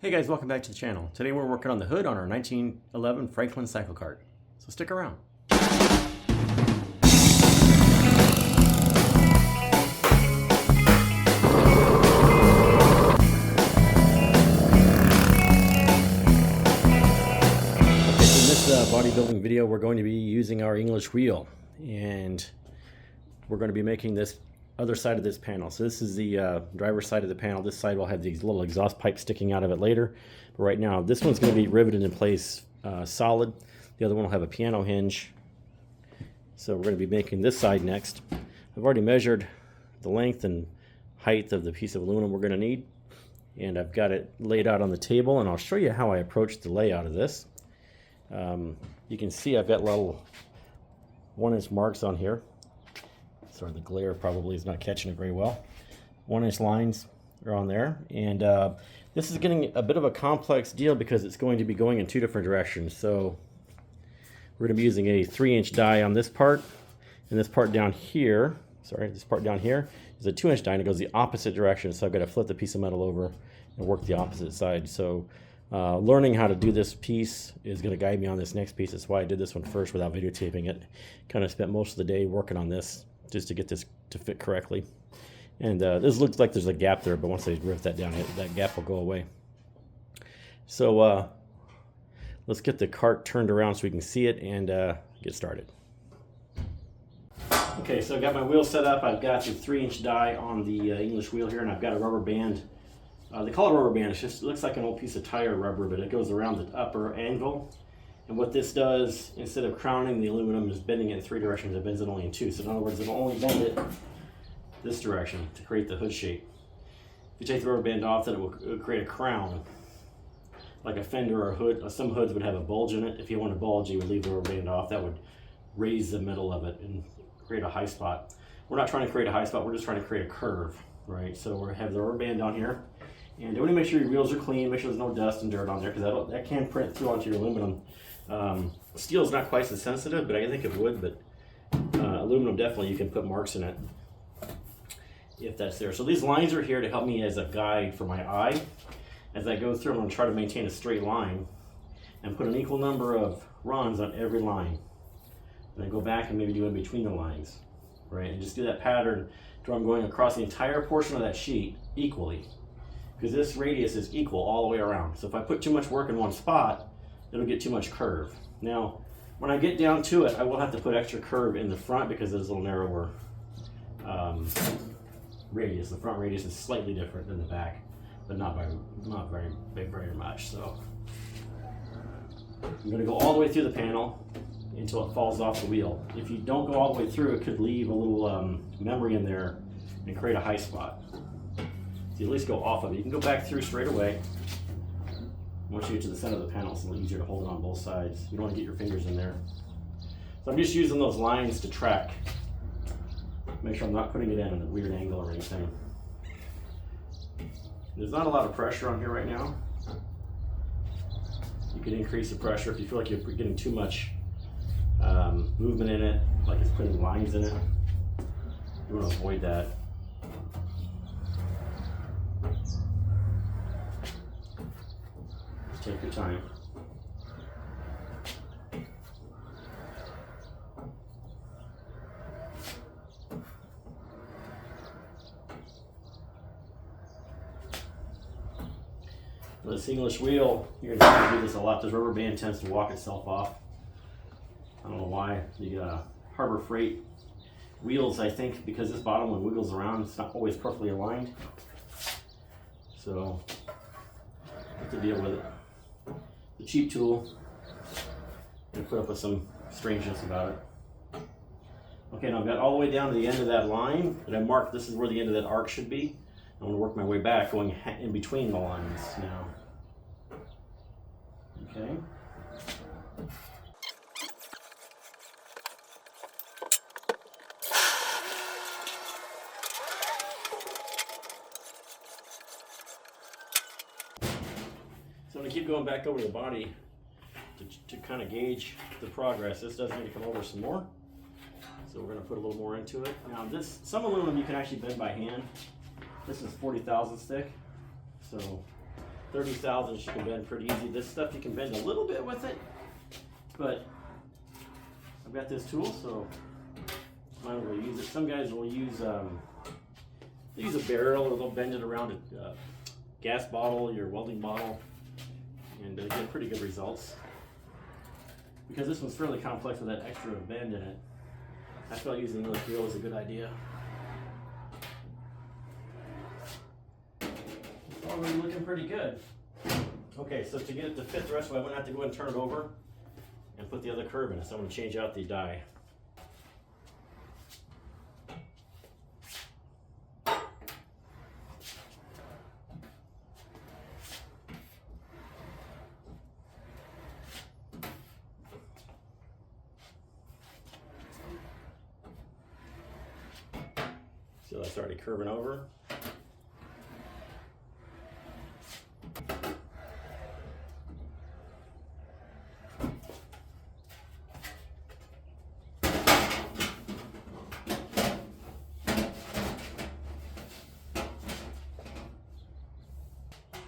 Hey guys, welcome back to the channel. Today we're working on the hood on our 1911 Franklin CycleKart. So stick around. Okay, so in this bodybuilding video we're going to be using our English wheel, and we're going to be making this other side of this panel. So this is the driver's side of the panel. This side will have these little exhaust pipes sticking out of it later. But right now, this one's going to be riveted in place solid. The other one will have a piano hinge. So we're going to be making this side next. I've already measured the length and height of the piece of aluminum we're going to need. And I've got it laid out on the table, and I'll show you how I approach the layout of this. You can see I've got little 1-inch marks on here. Sorry, the glare probably is not catching it very well. 1-inch lines are on there, and this is getting a bit of a complex deal because it's going to be going in two different directions. So we're going to be using a 3-inch die on this part, and this part down here, this part down here is a 2-inch die, and it goes the opposite direction. So I've got to flip the piece of metal over and work the opposite side. So learning how to do this piece is going to guide me on this next piece. That's why I did this one first without videotaping it. Kind of spent most of the day working on this just to get this to fit correctly. And this looks like there's a gap there, but once I rivet that down, that gap will go away. So let's get the cart turned around so we can see it and get started. Okay, so I've got my wheel set up. I've got the 3-inch die on the English wheel here, and I've got a rubber band. They call it a rubber band. It looks like an old piece of tire rubber, but it goes around the upper angle. And what this does, instead of crowning the aluminum, is bending it in 3 directions. It bends it only in 2. So in other words, it'll only bend it this direction to create the hood shape. If you take the rubber band off, then it will create a crown, like a fender or a hood. Some hoods would have a bulge in it. If you want a bulge, you would leave the rubber band off. That would raise the middle of it and create a high spot. We're not trying to create a high spot. We're just trying to create a curve, right? So we have the rubber band down here. And you want to make sure your wheels are clean. Make sure there's no dust and dirt on there, because that can print through onto your aluminum. Steel is not quite so sensitive, but I think it would. But aluminum, definitely, you can put marks in it if that's there. So these lines are here to help me as a guide for my eye. As I go through, I'm going to try to maintain a straight line and put an equal number of runs on every line. And then go back and maybe do in between the lines, right? And just do that pattern to where I'm going across the entire portion of that sheet equally, because this radius is equal all the way around. So if I put too much work in one spot, it'll get too much curve. Now, when I get down to it, I will have to put extra curve in the front because it's a little narrower radius. The front radius is slightly different than the back, but not very much. So I'm going to go all the way through the panel until it falls off the wheel. If you don't go all the way through, it could leave a little memory in there and create a high spot. So you at least go off of it. You can go back through straight away. Once you get to the center of the panel, it's a little easier to hold it on both sides. You don't want to get your fingers in there. So I'm just using those lines to track. Make sure I'm not putting it in at a weird angle or anything. There's not a lot of pressure on here right now. You can increase the pressure if you feel like you're getting too much movement in it, like it's putting lines in it. You want to avoid that. Take your time. With this English wheel, you're going to have to do this a lot. This rubber band tends to walk itself off. I don't know why. The Harbor Freight wheels, I think, because this bottom one wiggles around, it's not always perfectly aligned. So, you have to deal with it. The cheap tool, and put up with some strangeness about it. Okay, now I've got all the way down to the end of that line that I marked. This is where the end of that arc should be. I'm going to work my way back, going in between the lines now. Okay. So I'm going to keep going back over the body to kind of gauge the progress. This does need to come over some more. So we're going to put a little more into it. Now some aluminum you can actually bend by hand. This is 40 thousandths thick. So 30 thousandths you can bend pretty easy. This stuff you can bend a little bit with it, but I've got this tool, so might as well use it. Some guys will use a barrel, or they'll bend it around a gas bottle, your welding bottle, and get pretty good results. Because this one's fairly complex with that extra bend in it, I felt using the English wheel is a good idea. It's already looking pretty good. Okay, so to get it to fit the rest of it, I'm going to have to go and turn it over and put the other curve in it. So I'm going to change out the die. So that's already curving over.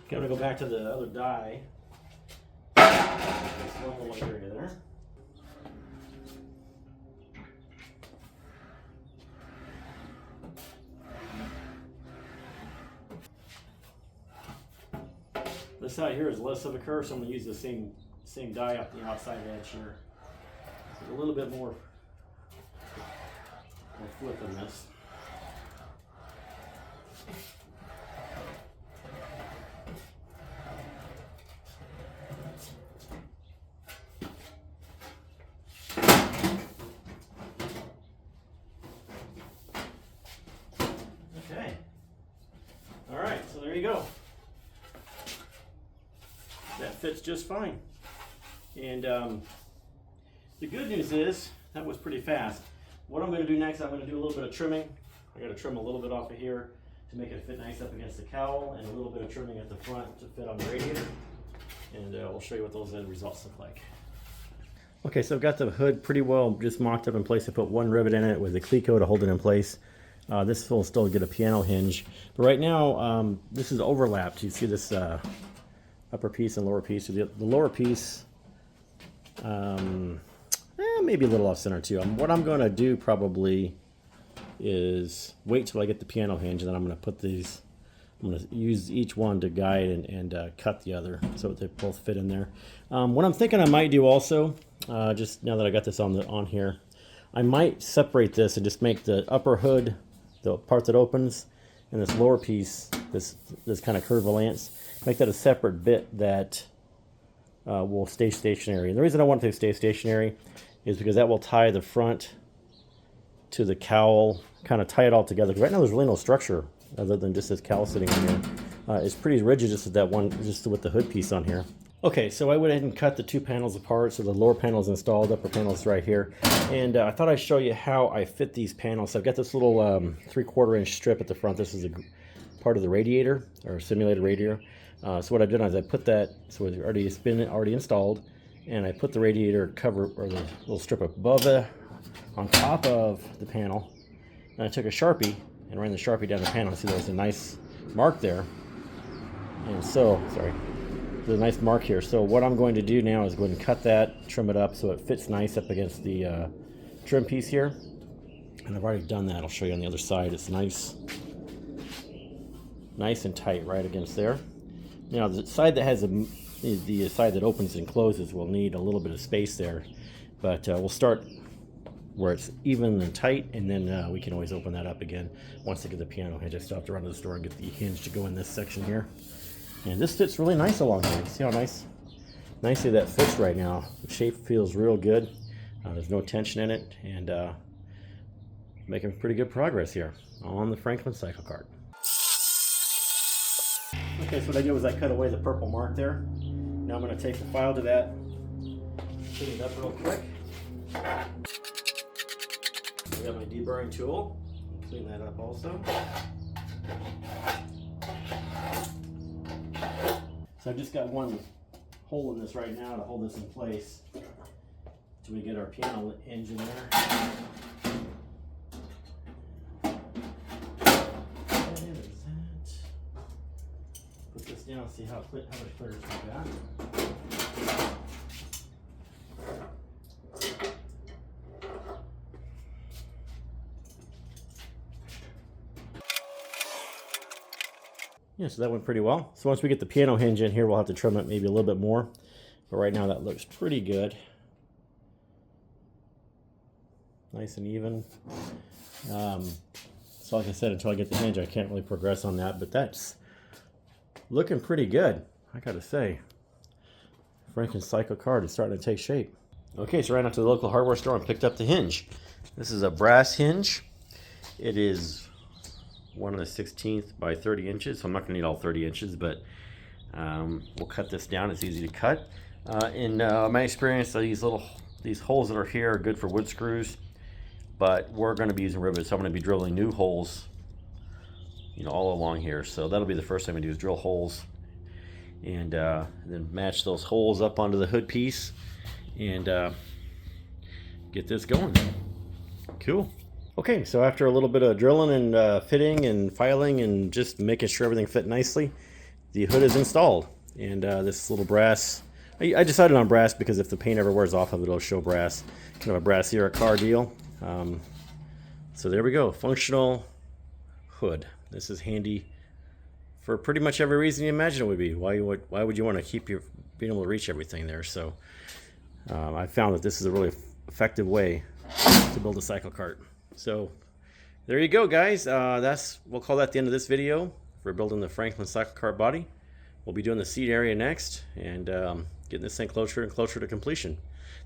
Okay, I'm going to go back to the other die. There's one little area there. This side here is less of a curve, so I'm going to use the same die up the outside edge here. So a little bit more flip in this. Okay. All right, so there you go. That fits just fine. And the good news is that was pretty fast. What I'm going to do next, I'm going to do a little bit of trimming. I got to trim a little bit off of here to make it fit nice up against the cowl, and a little bit of trimming at the front to fit on the radiator. And we'll show you what those end results look like. Okay, so I've got the hood pretty well just mocked up in place. I put one rivet in it with a cleco to hold it in place. This will still get a piano hinge. But right now, this is overlapped. You see this upper piece and lower piece. So the lower piece, maybe a little off center too. What I'm going to do probably is wait till I get the piano hinge, and then I'm going to put these. I'm going to use each one to guide and cut the other so they both fit in there. What I'm thinking I might do also, just now that I got this on here, I might separate this and just make the upper hood, the part that opens, and this lower piece, this kind of curved valance, make that a separate bit that will stay stationary. And the reason I want it to stay stationary is because that will tie the front to the cowl, kind of tie it all together. Right now there's really no structure other than just this cowl sitting on here. It's pretty rigid just with that one, just with the hood piece on here. Okay, so I went ahead and cut the two panels apart. So the lower panel is installed, upper panel is right here. And I thought I'd show you how I fit these panels. So I've got this little 3/4 inch strip at the front. This is a part of the radiator, or simulated radiator. So what I've done is I put that, so it's been already installed, and I put the radiator cover, or the little strip above it, on top of the panel. And I took a Sharpie and ran the Sharpie down the panel. See, there's a nice mark there. And so, sorry, there's a nice mark here. So what I'm going to do now is go ahead and cut that, trim it up so it fits nice up against the trim piece here. And I've already done that. I'll show you on the other side. It's nice and tight right against there. Now the side that has the side that opens and closes will need a little bit of space there, but we'll start where it's even and tight, and then we can always open that up again once I get the piano hinge. I still have to run to the store and get the hinge to go in this section here. And this fits really nice along here. You see how nicely that fits right now. The shape feels real good. There's no tension in it, and making pretty good progress here on the Franklin CycleKart. Okay, so what I did was I cut away the purple mark there. Now I'm going to take the file to that, clean it up real quick. I got my deburring tool. Clean that up also. So I've just got one hole in this right now to hold this in place till we get our piano hinge in there. Put this down want to see how much clear it's got. Yeah, so that went pretty well. So once we get the piano hinge in here, we'll have to trim it maybe a little bit more. But right now that looks pretty good. Nice and even. So like I said, until I get the hinge, I can't really progress on that. But that's looking pretty good, I gotta say. Franklin CycleKart is starting to take shape. Okay, so ran out to the local hardware store and picked up the hinge. This is a brass hinge. It is 1/16 by 30 inches, so I'm not going to need all 30 inches, but we'll cut this down. It's easy to cut. In my experience, these holes that are here are good for wood screws, but we're going to be using rivets, so I'm going to be drilling new holes, you know, all along here. So that'll be the first thing we do, is drill holes, and then match those holes up onto the hood piece, and get this going. Cool. Okay, so after a little bit of drilling and fitting and filing and just making sure everything fit nicely, the hood is installed. And this little brass, I decided on brass because if the paint ever wears off of it, it'll show brass. Kind of a brass era car deal. So there we go, functional hood. This is handy for pretty much every reason you imagine it would be. Why would you want to keep your being able to reach everything there? So I found that this is a really effective way to build a cycle cart. So there you go, guys. We'll call that the end of this video for building the Franklin CycleKart body. We'll be doing the seat area next and getting this thing closer and closer to completion.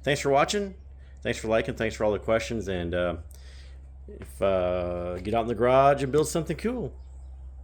Thanks for watching. Thanks for liking. Thanks for all the questions. And get out in the garage and build something cool.